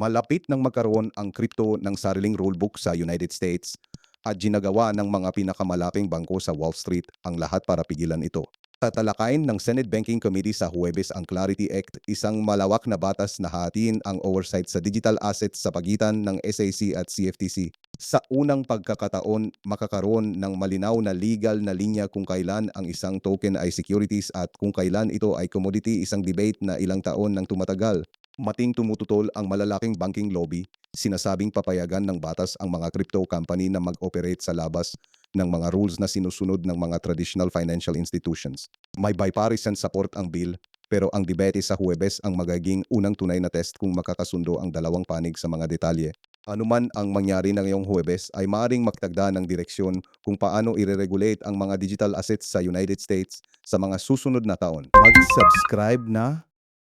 Malapit nang magkaroon ang crypto ng sariling rulebook sa United States at ginagawa ng mga pinakamalaking bangko sa Wall Street ang lahat para pigilan ito. Tatalakayin ng Senate Banking Committee sa Huwebes ang Clarity Act, isang malawak na batas na hatiin ang oversight sa digital assets sa pagitan ng SEC at CFTC. Sa unang pagkakataon, makakaroon ng malinaw na legal na linya kung kailan ang isang token ay securities at kung kailan ito ay commodity, isang debate na ilang taon nang tumatagal. Mating tumututol ang malalaking banking lobby, sinasabing papayagan ng batas ang mga crypto company na mag-operate sa labas ng mga rules na sinusunod ng mga traditional financial institutions. May bipartisan support ang bill, pero ang debate sa Huwebes ang magiging unang tunay na test kung makakasundo ang dalawang panig sa mga detalye. Anuman ang mangyari ng ngayong Huwebes ay maaaring magtagda ng direksyon kung paano i-regulate ang mga digital assets sa United States sa mga susunod na taon. Mag-subscribe na